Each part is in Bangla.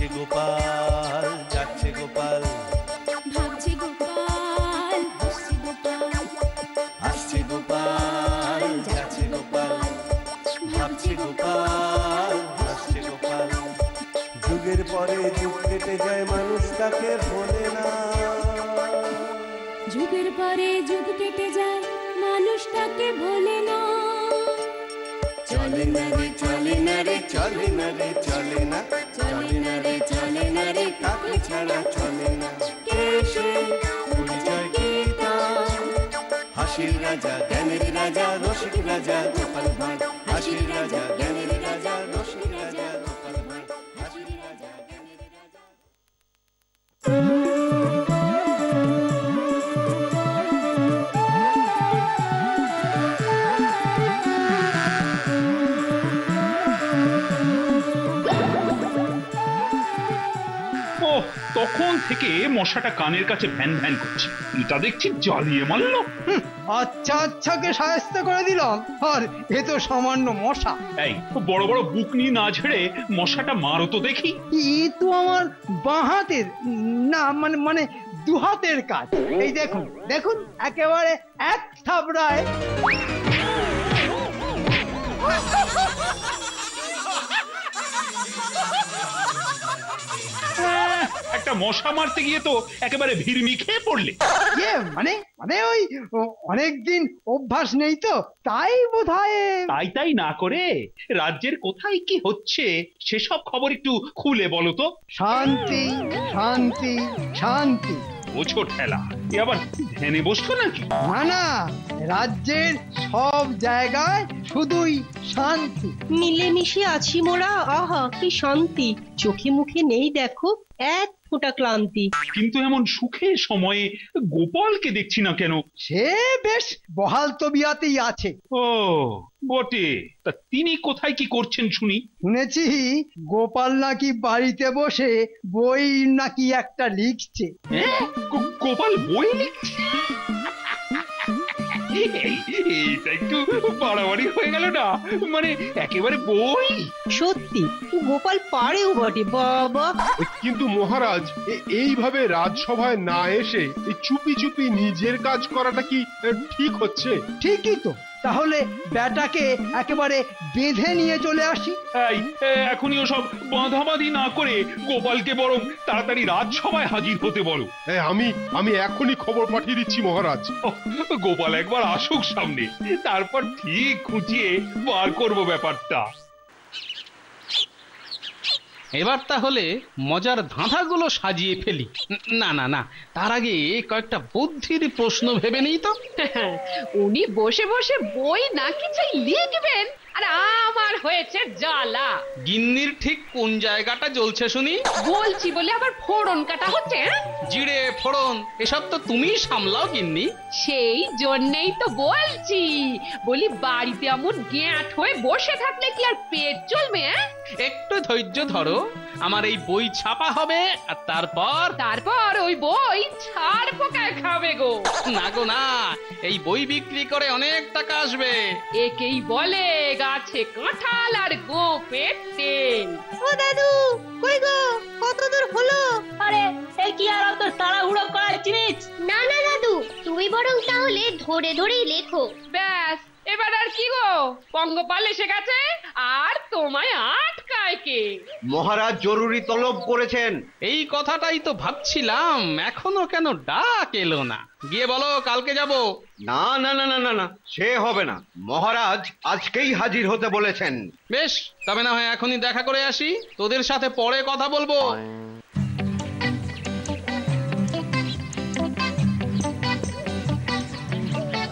যাচ্ছে গোপাল, যাচ্ছে গোপাল, ভাবছে গোপাল, হাসছে গোপাল, আসছে গোপাল, যাচ্ছে গোপাল, ভাবছে গোপাল, হাসছে গোপাল। যুগের পরে যুগ কেটে যায়, মানুষ তাকে ভোলে না। যুগের পরে যুগ কেটে যায়, মানুষ তাকে ভোলে না। চলে না রে, চলে না রে, চলে না রে, চলে না, চলে না রে, চলে না রে, তাকে ছাড়া চলে না। কে সে? পরিচয় কি তার? হাসির রাজা, জ্ঞানের রাজা, রসিক রাজা গোপাল ভাঁড়। হাসির রাজা, জ্ঞানের রাজা, রসিক রাজা গোপাল ভাঁড়। হাসির রাজা, জ্ঞানের রাজা। ওহ, তখন থেকে মশাটা কানের কাছে ভ্যান ভ্যান করছে। এটা দেখছি জ্বালিয়ে মারলো। আচ্ছা আচ্ছাকে সাহায্য করে দিলাম, আর এ তো সামান্য মশা। এই বড় বড় বুক নিয়ে না ঝেড়ে মশাটা মারো তো দেখি। এ তো আমার বাঁ হাতের, না মানে মানে দু হাতের কাজ। এই দেখুন দেখুন, একেবারে এক থাবড়ায়। একটা মশা মারতে গিয়ে তো একেবারে ভিড়মি খেয়ে পড়লে। মানে মানে ওই অনেকদিন অভ্যাস নেই তো, তাই বোধহয়। তাই তাই না করে রাজ্যের কোথায় কি হচ্ছে সেসব খবর একটু খুলে বলো তো। শান্তি শান্তি শান্তি। ওছো ঠেলা, এ আবার ধ্যানে বসতো নাকি? না না, রাজ্যের সব জায়গায় শুধুই শান্তি। মিলেমিশে আছি মোরা, আহা কি শান্তি। চোখে মুখে নেই দেখো এক ফোঁটা ক্লান্তি। কিন্তু এমন সুখের সময়ে গোপালকে দেখছি না কেন? সে বেশ বহাল তবিয়াতেই আছে। ও বটে, তা তিনি কোথায় কি করছেন শুনি? শুনেছি গোপাল নাকি বাড়িতে বসে বই নাকি একটা লিখছে। গোপাল বই লিখছে? এইটা একটু বাড়াবাড়ি হয়ে গেল না? মানে একেবারে বই? সত্যি গোপাল পারেও বটে বাবা। কিন্তু মহারাজ, এইভাবে রাজসভায় না এসে এই চুপি চুপি নিজের কাজ করাটা কি ঠিক হচ্ছে? ঠিকই তো, তাহলে ব্যাটাকে একেবারে বেঁধে নিয়ে চলে আসি। এই এখনই ওসব বাঁধাবাঁধি না করে গোপালকে বরং তাড়াতাড়ি রাজসভায় হাজির হতে বলো। আমি এখনই খবর পাঠিয়ে দিচ্ছি মহারাজ। গোপাল একবার আসুক সামনে, তারপর ঠিক খুঁজিয়ে বার করব ব্যাপারটা। এবার তাহলে মজার ধাঁধাগুলো সাজিয়ে ফেলি। না না না, তার আগে কয়েকটা বুদ্ধির প্রশ্ন ভেবে নিই তো। উনি বসে বসে বই না কিছুই লিখবেন, আর আমার হয়েছে জ্বালা। গিন্নির ঠিক কোন জায়গাটা জ্বলছে শুনি? বলছি বলে আবার ফোড়ন কাটা হচ্ছে। জিরে ফোড়ন এসব তো তুমিই সামলাও গিন্নি। সেই জন্যেই তো বলছি, বলি বাড়িতে এমন গ্যাঁট হয়ে বসে থাকলে কি আর পেট চলবে? একটু ধৈর্য ধরো, আমার এই বই ছাপা হবে, আর তারপর ওই বই ছাড় পোকায় খাবে গো। না গো না, এই বই বিক্রি করে অনেক টাকা আসবে। একেই বলে গাছে কাঁঠাল আর গোপে তেল। ও দাদু, কই গো, কত দূর হলো? আরে এই কি আর অত তাড়াহুড়ো করার জিনিস? না না দাদু, তুমি বরং তাহলে ধরে ধরেই লেখো। ব্যাস, এবার আর কি গো, পঙ্গপাল এসে গেছে, আর তোমায় আটকায় কে? মহারাজ জরুরি তলব করেছেন। এই কথাটাই তো ভাবছিলাম, এখনো কেন ডাক এলো না? গিয়ে বলো কালকে যাব। না না না না না না, সে হবে না। মহারাজ আজকেই হাজির হতে বলেছেন। বেশ, তবে না হয় এখনই দেখা করে আসি, তোদের সাথে পরে কথা বলবো।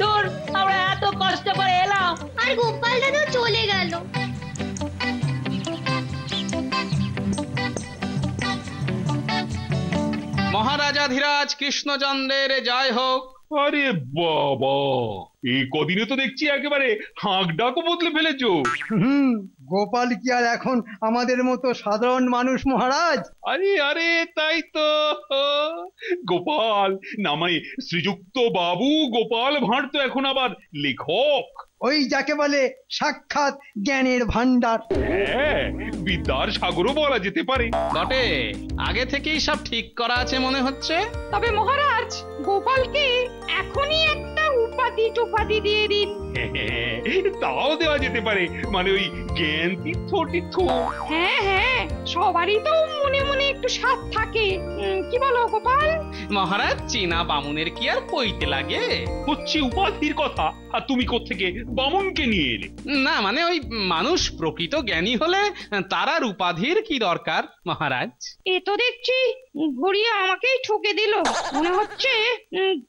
তোর আমরা এত কষ্ট করে এলাম, আর গোপাল দাদু চলে গেল। মহারাজাধিরাজ কৃষ্ণচন্দ্রের জয় হোক। আরে বাবা, এই কদিনে তো দেখছি একেবারে হাঁক ডাকও বদলে ফেলেছো। গোপাল কি আর এখন আমাদের মতো সাধারণ মানুষ মহারাজ? আরে আরে, তাই তো। গোপাল না, মানে শ্রীযুক্ত বাবু গোপাল ভাঁড় তো এখন আবার লেখক। ওই যাকে বলে সাক্ষাৎ জ্ঞানের ভান্ডার। হ্যাঁ, বিদ্যার সাগরও বলা যেতে পারে। বটে, আগে থেকেই সব ঠিক করা আছে মনে হচ্ছে। তবে মহারাজ, গোপালকে এখনই একটা উপাধি দিয়ে দিন। তাও দেওয়া যেতে পারে, মানে ওই জ্ঞান তীর্থ। হ্যাঁ হ্যাঁ, সবারই তো মনে মনে একটু স্বাদ থাকে। কি বলো গোপাল? মহারাজ, চীনা বামুনের কি আর পইতে লাগে? হচ্ছে উপাধির কথা, আর তুমি কোত্থেকে বামুনকে নিয়ে এলে? না, মানে ওই মানুষ প্রকৃত জ্ঞানী হলে তার আর উপাধির কি দরকার মহারাজ? এ তো দেখছি ঘুরিয়ে আমাকেই ঠকে দিল। মনে হচ্ছে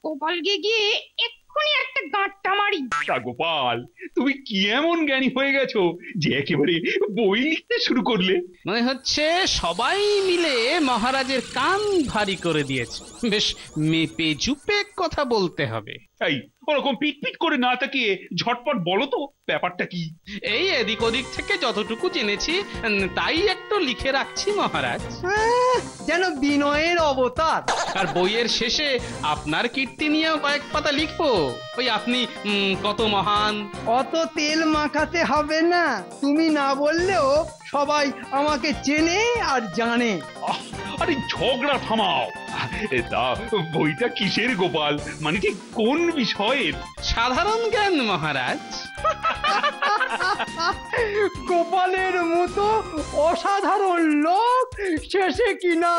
গোপালকে গিয়ে এক্ষুনি একটা গাঁটটা মারি। তা গোপাল, তুমি কি এমন জ্ঞানী হয়ে গেছো যে একেবারে বই লিখতে শুরু করলে? মনে হচ্ছে সবাই মিলে মহারাজের কান ভারী করে দিয়েছে। বেশ মেপে চুপে কথা বলতে হবে। এই ওরকম পিট করে না তাকিয়ে ঝটপট বলো তো ব্যাপারটা কি? এই এদিক ওদিক থেকে যতটুকু জেনেছি তাই একটু লিখে রাখছি মহারাজ। যেন বিনয়ের অবতার। আর বইয়ের শেষে আপনার কীর্তি নিয়েও কয়েক পাতা লিখবো। ওই আপনি কত মহান। অত তেল মাখাতে হবে না, তুমি না বললেও সবাই আমাকে চেনে আর জানে। আরে ঝগড়া থামাও। তা বইটা কিসের গোপাল, মানে ঠিক কোন বিষয়ের? সাধারণ জ্ঞান মহারাজ। গোপালের মতো অসাধারণ লোক শেষে কিনা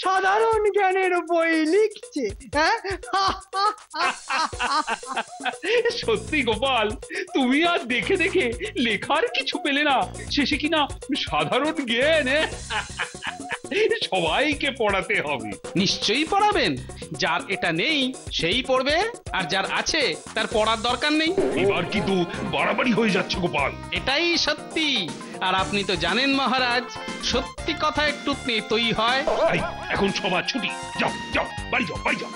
সাধারণ জ্ঞানের বই লিখছে। সত্যি গোপাল, তুমি আর দেখে দেখে লেখার কিছু পেলে না, শেষে কিনা সাধারণ জ্ঞান। সবাইকে পড়াতে হবে। নিশ্চয়ই পড়াবেন। যার এটা নেই সেই পড়বে, আর যার আছে তার পড়ার দরকার নেই। এবার কিন্তু বাড়াবাড়ি হয়ে যাচ্ছে গোপাল। এটাই সত্যি। আর আপনি তো জানেন মহারাজ, সত্যি কথা একটু তেতই হয়। এখন সবার ছুটি, যাও যাও, বাড়ি যাও, বাড়ি যাও।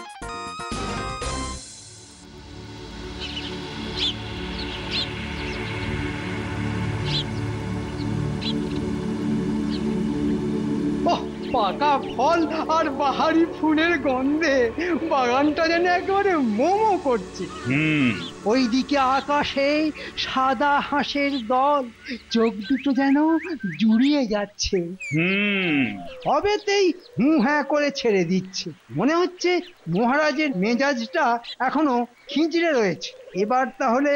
পাকা ফল আর বাহারি ফুলের গন্ধে বাগানটা যেন একেবারে মোমো করছে। ওইদিকে আকাশে সাদা হাঁসের দল, চোখ দুটো যেন জুড়িয়ে যাচ্ছে। হবেতেই হু হ্যাঁ করে ছেড়ে দিচ্ছে। মনে হচ্ছে মহারাজের মেজাজটা এখনো খিঁচড়ে রয়েছে। এবার তাহলে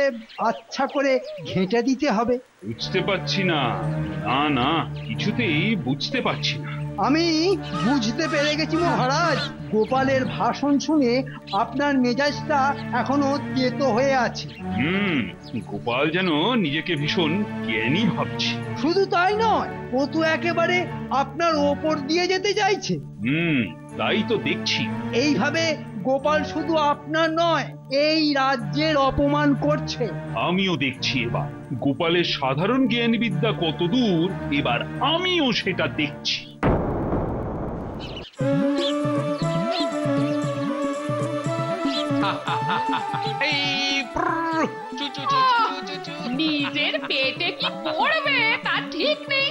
আচ্ছা করে ঘেঁটে দিতে হবে। বুঝতে পারছি না, না না, কিছুতেই বুঝতে পারছি না। আমি বুঝতে পেরে গেছি মহারাজ, গোপালের ভাষণ শুনে আপনার মেজাজটা এখনো তেতো হয়ে আছে। গোপাল যেন নিজেকে ভীষণ জ্ঞানী ভাবছে। শুধু তাই নয়, ও তো একেবারে আপনার ওপর দিয়ে যেতে চাইছে। তাই তো দেখছি। এইভাবে গোপাল শুধু আপনার নয়, এই রাজ্যের অপমান করছে। আমিও দেখছি এবার গোপালের সাধারণ জ্ঞান বিদ্যা কত দূর, এবার আমিও সেটা দেখছি। নিজের পেটে কি পড়বে তা ঠিক নেই,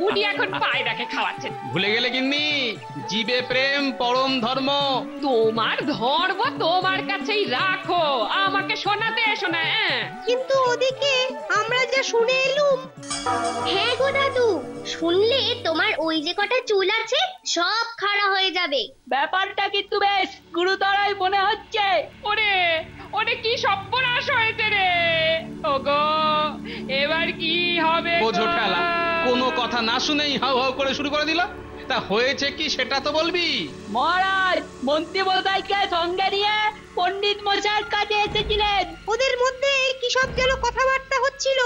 উনি এখন পায়রাকে খাওয়াচ্ছেন। ভুলে গেলে গিন্নি, জীবে প্রেম পরম ধর্ম। তোমার ধর্ম তোমার কাছেই রাখো, আমাকে শোনাতে এসো না। কিন্তু ওদিকে আমরা যা শুনে এলুম। হ্যাঁ গো দাদু, শুনলে তোমার ওই যে কটা চুল আছে সব খাড়া হয়ে যাবে। ব্যাপারটা কিন্তু বেশ গুরুতরই মনে হচ্ছে। ওরে ওরে, কি সর্বনাশ হয়েছে রে। ওগো, এবার কি হবে? বোঝো ঠেলা, কোনো কথা না শুনেই হাউ হাউ করে শুরু করে দিল। তা হয়েছে কি সেটা তো বলবি। মহারাজ মন্ত্রী মশাইকে সঙ্গে নিয়ে পণ্ডিত মশাইয়ের কাছে এসেছিলেন। ওদের মধ্যে কি সব যেন কথাবার্তা হচ্ছিল,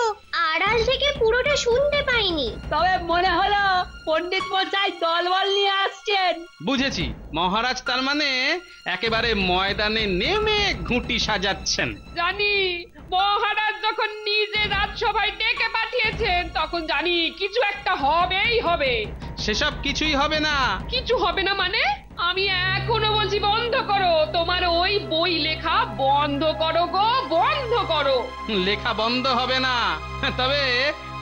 আড়াল থেকে পুরোটা শুনতে পাইনি। তবে মনে হলো পণ্ডিত মশাই দলবল নিয়ে আসছেন। বুঝেছি, মহারাজ তার মানে একেবারে ময়দানে নেমে ঘুঁটি সাজাচ্ছেন। জানি মহারাজ যখন নিজে রাজসভায় ডেকে পাঠিয়েছেন, তখন জানি কিছু একটা হবেই হবে। সেসব কিছুই হবে না। কিছু হবে না মানে? আমি এখনো বলছি বন্ধ করো, তোমার ওই বই লেখা বন্ধ করো গো, বন্ধ করো। লেখা বন্ধ হবে না, তবে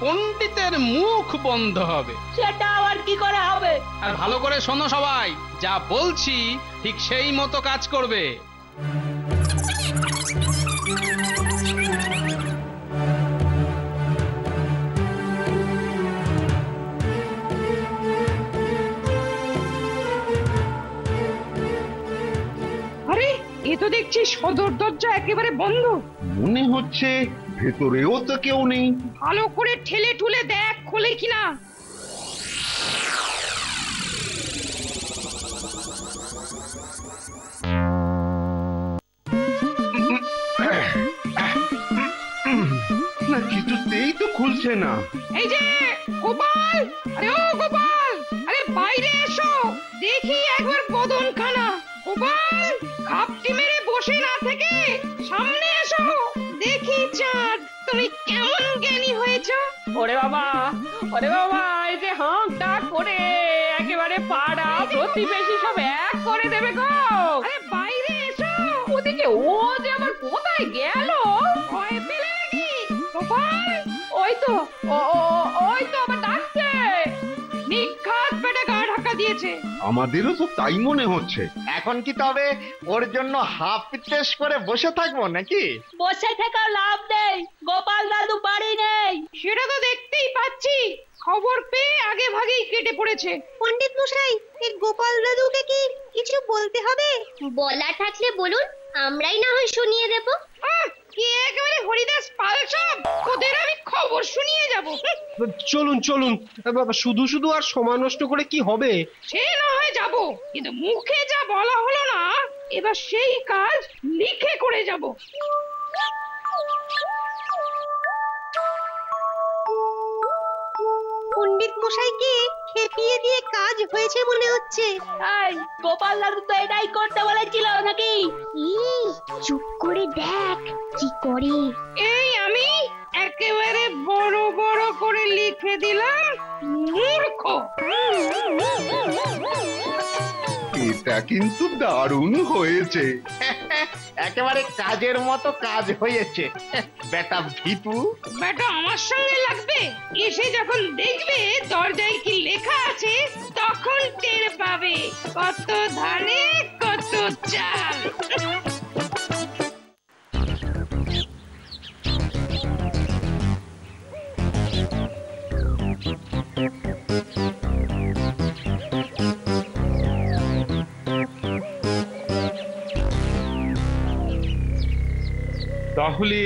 পণ্ডিতের মুখ বন্ধ হবে। সেটা আবার কি করে হবে? আর ভালো করে শোনো সবাই, যা বলছি ঠিক সেই মতো কাজ করবে। তো দেখছি সদর দরজা একেবারে বন্ধ। মনে হচ্ছে ভেতরেও তো কেউ নেই। ভালো করে ঠেলে ঠুলে দেখ খোলে কিনা। না, কিছুতেই তো খুলছে না। এই যে গোপাল, আরে ও গোপাল, আরে বাইরে এসো, দেখি একবার বদন খানা। গোপাল, খাপটি মেরে বসে না থেকে সামনে এসো, দেখি চাঁদ তুমি কেমন জ্ঞানী হয়েছো। ওরে বাবা, এই যে হাঁকটা করে একেবারে পাড়া প্রতিবেশী সব এক করে দেবে গো। আরে বাইরে এসো। ওদিকে ও যে আবার কোথায় গেল? ভয় পেলে নাকি গোপাল? ওই তো আবার ডাকছে। নিখাত বেটা গা ঢাকা দিয়েছে। আমাদেরও তো তাই মনে হচ্ছে। এখন কি তবে ওর জন্য হাফ পেশ করে বসে থাকবো নাকি? বসে থাকা লাভ নেই, গোপাল দাদু বাড়ি নেই। সেটা তো দেখতেই পাচ্ছি, খবর পেয়ে আগে ভাগেই কেটে পড়েছে। পণ্ডিত মশাই, এই গোপাল দাদুকে কি কিছু বলতে হবে? বলা থাকলে বলুন, আমরাই না হয় শুনিয়ে দেব। কি একেবারে হরিদাস পাল সব, ওদের আমি খবর শুনিয়ে যাব। চলুন চলুন, বাবা শুধু শুধু আর সময় নষ্ট করে কি হবে? সে না হয় যাব, কিন্তু মুখে যা বলা হলো না, এবার সেই কাজ লিখে করে যাব। পণ্ডিত মশাইকে খেপিয়ে দিয়ে কাজ হয়েছে মনে হচ্ছে। এই গোপাল দাদু তো এটাই করতে বলেছিল নাকি? চুপ করে দেখ কি করে। এই আমি একেবারে বড় বড় করে লিখে দিলাম, মূর্খ। এটা কিন্তু দারুণ হয়েছে। একেবারে কাজের মতো কাজ হয়েছে। বেটা ভিতু, বেটা আমার সঙ্গে লাগবে, এসে যখন দেখবে দরজায় কি লেখা আছে, তখন টের পাবে কত ধানে কত চাল। তাহলে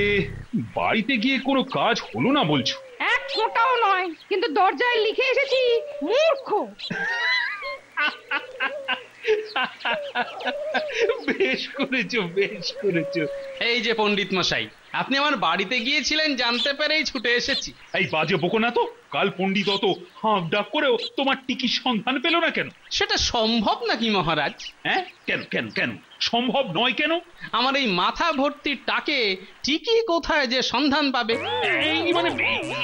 বাড়িতে গিয়ে কোনো কাজ হলো না বলছো? এক ফোঁটাও নয়, কিন্তু দরজায় লিখে এসেছি মূর্খ। বেশ করেছো, বেশ করেছো। এই যে পণ্ডিত মশাই, আপনি আমার বাড়িতে গিয়েছিলেন জানতে পেরেই ছুটে এসেছি। এই বাজে বকো না তো, কাল পণ্ডিত অত হাঁক ডাক করেও তোমার টিকির সন্ধান পেল না কেন? সেটা সম্ভব নাকি মহারাজ? হ্যাঁ, কেন কেন কেন সম্ভব নয় কেন? আমার এই মাথা ভর্তি টাকে টিকি কোথায় যে সন্ধান পাবে? এই মানে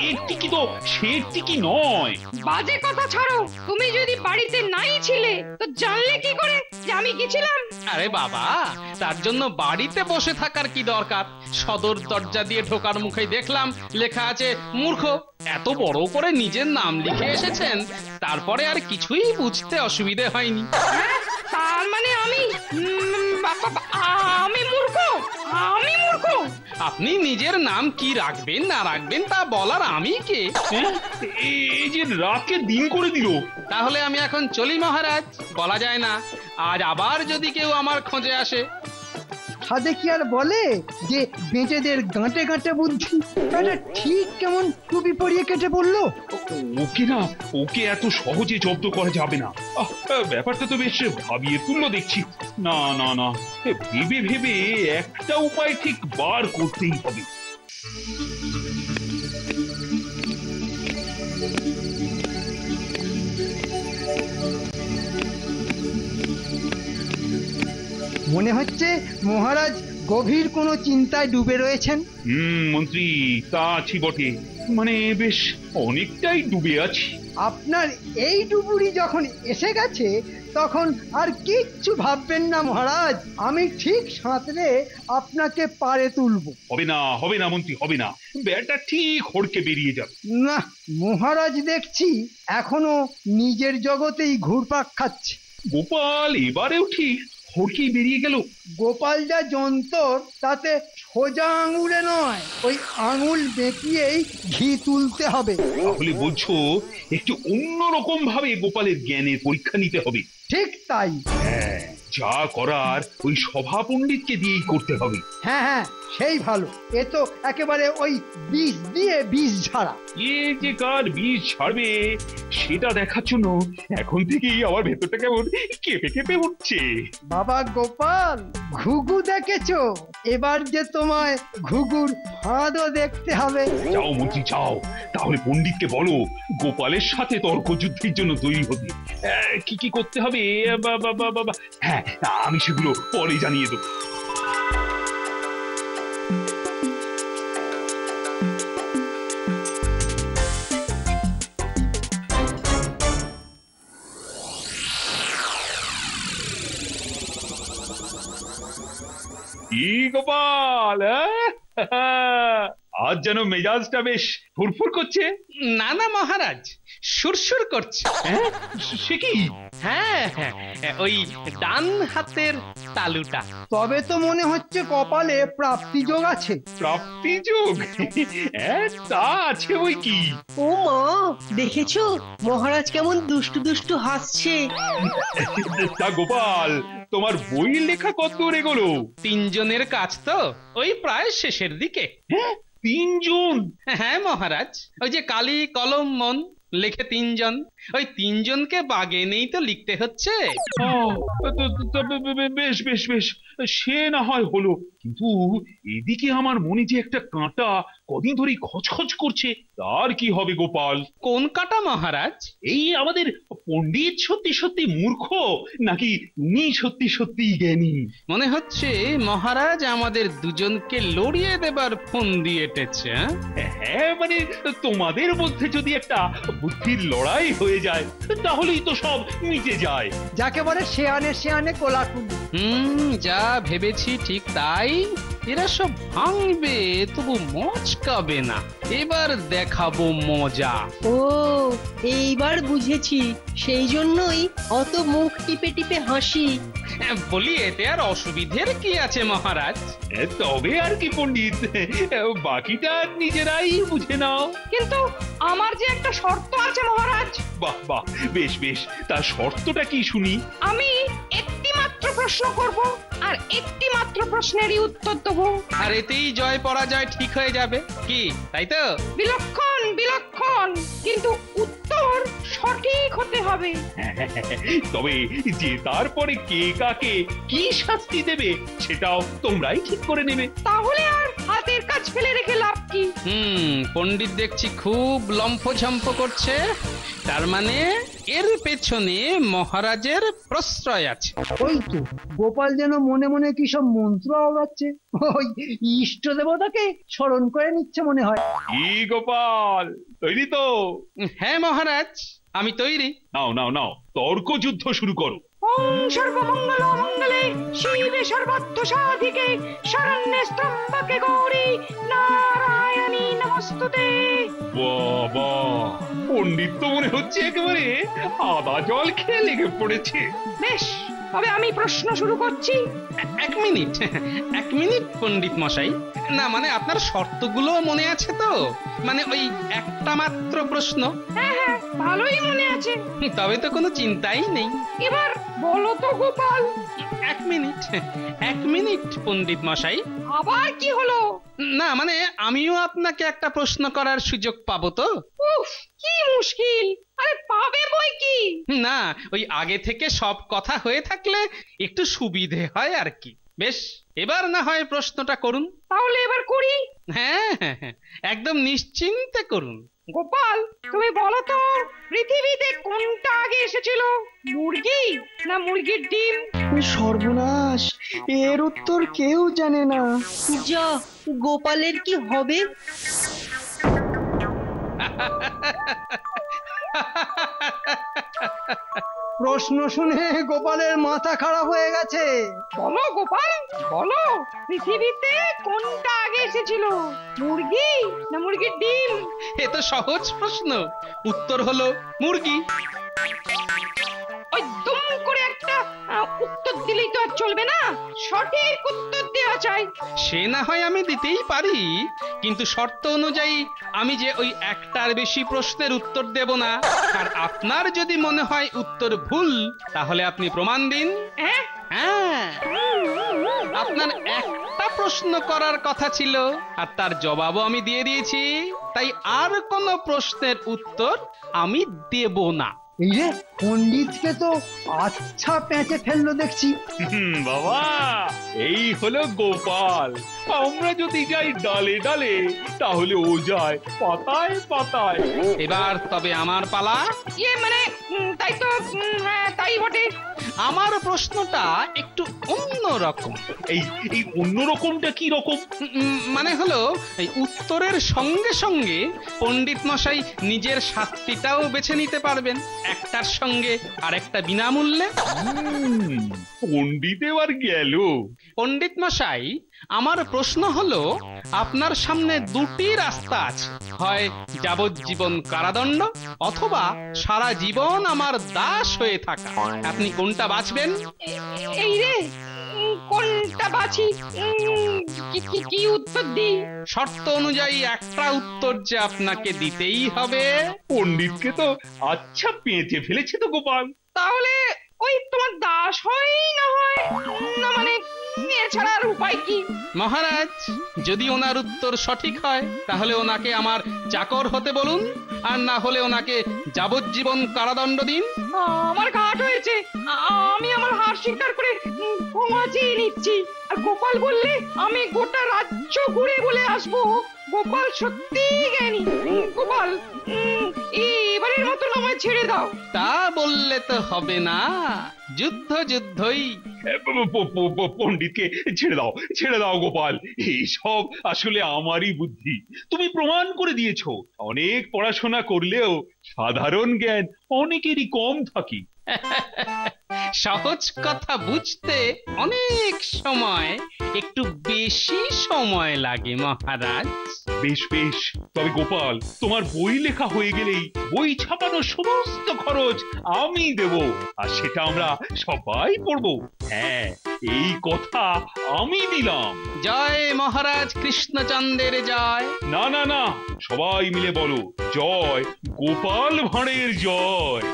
এর টিকি তো সে টিকি নয়। বাজে কথা ছাড়ো, তুমি যদি বাড়িতে নাই ছিলে তো জানলে কি করে যে আমি গেছিলাম? আরে বাবা, তার জন্য বাড়িতে বসে থাকার কি দরকার? সদর দরজা দিয়ে ঢোকার মুখেই দেখলাম লেখা আছে মূর্খ। এত বড় করে নিজের নাম লিখে এসেছেন, তারপরে আর কিছুই বুঝতে অসুবিধে হয়নি। তার মানে আমি মূর্খ? আমি মূর্খ? আপনি নিজের নাম কি রাখবেন না রাখবেন তা বলার আমি কে? এই যে রাতকে দিন করে দিল। তাহলে আমি এখন চলি মহারাজ, বলা যায় না, আজ আবার যদি কেউ আমার খোঁজে আসে। সাধে কি আর বলে যে বেঁচেদের গাঁটে গাঁটে বুদ্ধি? এটা ঠিক কেমন টুপি পরিয়ে কেটে পড়লো। ওকে না, ওকে এত সহজে জব্দ করা যাবে না। ব্যাপারটা তো বেশ ভাবিয়ে তুললো দেখছি। না না না, ভেবে ভেবে একটা উপায় ঠিক বার করতেই হবে। মনে হচ্ছে মহারাজ গভীর কোনো চিন্তায় ডুবে রয়েছেন। মন্ত্রী, তা আছি বটে, মানে বেশ অনেকটাই ডুবে আছি। আপনার এই ডুবুরি যখন এসে গেছে তখন আর কিচ্ছু ভাববেন না মহারাজ, আমি ঠিক সাঁতরে আপনাকে পারে তুলবো। হবে না, হবে না মন্ত্রী, হবে না, ব্যাটা ঠিক হড়কে বেরিয়ে যাবে। না, মহারাজ দেখছি এখনো নিজের জগতেই ঘুরপাক খাচ্ছে। গোপাল এবারেও ঠিক হড়কেই বেরিয়ে গেল। গোপাল যা যন্তর, তাতে সোজা আঙুলে নয়, ওই আঙুল বেঁকিয়েই ঘি তুলতে হবে। তাহলে বলছো একটু অন্যরকম ভাবে গোপালের জ্ঞানের পরীক্ষা নিতে হবে? ঠিক তাই। হ্যাঁ, যা করার ওই সভা পণ্ডিতকে দিয়েই করতে হবে। হ্যাঁ হ্যাঁ, সেই ভালো। এ তো একেবারে ওই বীজ দিয়ে বীজ ঝাড়া। এ যে কার বীজ ছাড়বে সেটা দেখার জন্য এখন থেকেই আমার ভেতরটা কেমন কেঁপে কেঁপে উঠছে। বাবা গোপাল, ঘুঘু দেখেছো? এবার যে তোমায় ঘুঘুর ফাঁদও দেখতে হবে। যাও মন্ত্রী যাও, তাহলে পণ্ডিতকে বলো গোপালের সাথে তর্কযুদ্ধের জন্য তৈরি হতে। কি কি করতে হবে হ্যাঁ আমি সেগুলো পরে জানিয়ে দেবো। কি গোপাল, আজ যেন মেজাজটা বেশ ফুরফুর করছে। না না মহারাজ, সুরসুর করছে। সে কি? হ্যাঁ হ্যাঁ, ওই ডান হাতের তালুটা। তবে তো মনে হচ্ছে কপালে প্রাপ্তি যোগ আছে। প্রাপ্তি যোগ? তা আছে ওই কি। ও মা, দেখেছো মহারাজ কেমন দুষ্টু দুষ্টু হাসছে। তা গোপাল, তোমার বই লেখা কত দূর এগোলো? 3 জনের কাজ তো ওই প্রায় শেষের দিকে। 3 জন? হ্যাঁ মহারাজ, ওই যে কালি কলম মন লেখে 3 জন, ওই 3 জনকে বাগে নেই তো লিখতে হচ্ছে। বেশ বেশ বেশ, সে না হয় হলো, কিন্তু এদিকে আমার মনে যে একটা কাঁটা কদিন ধরেই খচখচ করছে, তার কি হবে গোপাল? কোন কাঁটা মহারাজ? এই আমাদের পণ্ডিত সত্যি সত্যি মূর্খ নাকি তুমি সত্যি সত্যি জ্ঞানী? মনে হচ্ছে মহারাজ আমাদের দুজনকে লড়িয়ে দেবার ফোন দিয়ে এটেছে। হ্যাঁ মানে তোমাদের মধ্যে যদি একটা বুদ্ধির লড়াই হয়ে যায় তাহলেই তো সব মিটে যায়। যাকে বলে শেয়ানে শেয়ানে কোলাকুলি। যা ভেবেছি ঠিক তাই। এরা সব ভাঙবে তবু মচকাবে না। এবার দেখাবো মজা। ও, এইবার বুঝেছি, সেই জন্যই অত মুখ টিপে টিপে হাসি। বলি এতে আর অসুবিধের কি আছে মহারাজ? তবে আর কি পণ্ডিত, বাকিটা নিজেরাই বুঝে নাও। কিন্তু আমার যে একটা শর্ত আছে মহারাজ। বাহ বাহ, বেশ বেশ, তার শর্তটা কি শুনি। আমি একটি মাত্র প্রশ্ন করব আর একটি মাত্র প্রশ্নেরই উত্তর দেবো। আর এতেই জয় পরাজয় ঠিক হয়ে যাবে কি, তাই তো? বিলক্ষণ বিলক্ষণ, কিন্তু উত্তর সঠিক হতে হবে। তবে যে তারপরে কে কাকে কি শাস্তি দেবে সেটাও তোমরাই ঠিক করে নেবে। তাহলে আর হাতের কাজ ফেলে রেখে লাভ কি? পণ্ডিত দেখছি খুব লম্ফঝম্প করছে, তার মানে এর পেছনে মহারাজের প্রশ্রয় আছে। ওই তো গোপাল যেন মনে মনে কি সব মন্ত্র আওড়াচ্ছে, ওই ইষ্ট দেবতাকে স্মরণ করে নিচ্ছে মনে হয়। কি গোপাল, তৈরি তো? হ্যাঁ মহারাজ, আমি তৈরি। নাও নাও নাও, তর্ক যুদ্ধ শুরু করো। ওম সর্বমঙ্গল মঙ্গলে শিবে সর্বার্থ সাধিকে শরণ্যে স্তম্ভকে গৌরী নারায়ণী নমস্তুতে। বাবা, পণ্ডিত তো মনে হচ্ছে একেবারে আদা জল খেয়ে লেগে পড়েছে। বেশ, তবে আমি প্রশ্ন শুরু করছি। 1 মিনিট পণ্ডিত মশাই। না মানে আপনার শর্তগুলো মনে আছে তো? মানে ওই একটা মাত্র প্রশ্ন। হ্যাঁ হ্যাঁ, ভালোই মনে আছে। তবে তো কোনো চিন্তাই নেই। এবার বলো তো গোপাল। 1 মিনিট পণ্ডিত মশাই। আবার কি হলো? না মানে আমিও আপনাকে একটা প্রশ্ন করার সুযোগ পাবো তো? উফ, কি মুশকিল। আরে পাবে বই কি। না, ওই আগে থেকে সব কথা হয়ে থাকলে একটু সুবিধে হয় আর কি। বেশ, এবার না হয় প্রশ্নটা করুন। তাহলে এবার করি। হ্যাঁ হ্যাঁ হ্যাঁ, একদম নিশ্চিন্তে করুন। গোপাল, তুমি বলো তো, পৃথিবীতে কোনটা আগে এসেছিল, মুরগি না মুরগির ডিম? সর্বনাশ, এর উত্তর কেউ জানে না। যা, গোপালের কি হবে? প্রশ্ন শুনে গোপালের মাথা খারাপ হয়ে গেছে। বলো গোপাল, বলো, পৃথিবীতে কোনটা আগে এসেছিল, মুরগি না মুরগির ডিম? এ তো সহজ প্রশ্ন, উত্তর হলো মুরগি। ওই দুম করে একটা উত্তর দিলেই তো আর চলবে না, সঠিক উত্তর দেওয়া চাই। সে না হয় আমি দিতেই পারি, কিন্তু শর্ত অনুযায়ী আমি যে ওই একটার বেশি প্রশ্নের উত্তর দেব না। আর আপনার যদি মনে হয় উত্তর ভুল, তাহলে আপনি প্রমাণ দিন। হ্যাঁ, হ্যাঁ, আপনার একটা প্রশ্ন করার কথা ছিল আর তার জবাবও আমি দিয়ে দিয়েছি, তাই আর কোনো প্রশ্নের উত্তর আমি দেব না। এই রে, পণ্ডিতকে তো আচ্ছা পেঁচে ফেললো দেখছি। বাবা, এই হলো গোপাল। আমরা যদি যাই ডালে ডালে, তাহলে ও যায় পাতায় পাতায়। এবার তবে আমার পালা। মানে তাই তো, হ্যাঁ তাই বটে। আমার প্রশ্নটা একটু অন্য রকম। এই অন্য রকমটা কি রকম? মানে হলো এই উত্তরের সঙ্গে সঙ্গে পণ্ডিত মশাই নিজের শাস্তিটাও বেছে নিতে পারবেন, একটার সঙ্গে আরেকটা বিনামূল্যে। পণ্ডিত এবার গেল। পণ্ডিত মশাই, আমার প্রশ্ন হলো, আপনার সামনে দুটি রাস্তা আছে, হয় যাবজ্জীবন কারাদণ্ড অথবা সারা জীবন আমার দাস হয়ে থাকা। আপনি কোনটা বাছবেন? এই রে, কোনটা বাছি, কি উত্তর দিই? শর্ত অনুযায়ী একটা উত্তর যে আপনাকে দিতেই হবে। পণ্ডিতকে তো আচ্ছা পেঁচে ফেলেছে তো গোপাল। তাহলে ওই তোমার দাস হয় না হয় না, মানে এছাড়া আর উপায় কি? মহারাজ, যদি ওনার উত্তর সঠিক হয় তাহলে ওনাকে আমার চাকর হতে বলুন, আর না হলে ওনাকে যাবজ্জীবন কারাদণ্ড দিন। আমার ঘাট হয়েছে, আমি আমার হার স্বীকার করে ক্ষমা চেয়ে নিচ্ছি। আর গোপাল বললে আমি গোটা রাজ্য ঘুরে বলে আসবো গোপাল সত্যি জ্ঞানী। গোপাল, এবারের মতন আমায় ছেড়ে দাও। তা বললে তো হবে না, যুদ্ধ যুদ্ধই। পণ্ডিতকে ছেড়ে দাও গোপাল। এইসব আসলে আমারই বুদ্ধি। তুমি প্রমাণ করে দিয়েছো অনেক পড়াশোনা করলেও সাধারণ জ্ঞান অনেকেরই কম থাকে। সহজ কথা বুঝতে অনেক সময়, একটু বেশি সময় লাগে মহারাজ। বেশ বেশ, তবে গোপাল, তোমার বই লেখা হয়ে গেলেই বই ছাপানোর সমস্ত খরচ আমি দেব, আর সেটা আমরা সবাই পড়বো। হ্যাঁ, এই কথা আমি দিলাম। জয় মহারাজ কৃষ্ণচন্দ্রের জয়। না না না, সবাই মিলে বলো, জয় গোপাল ভাঁড়ের জয়।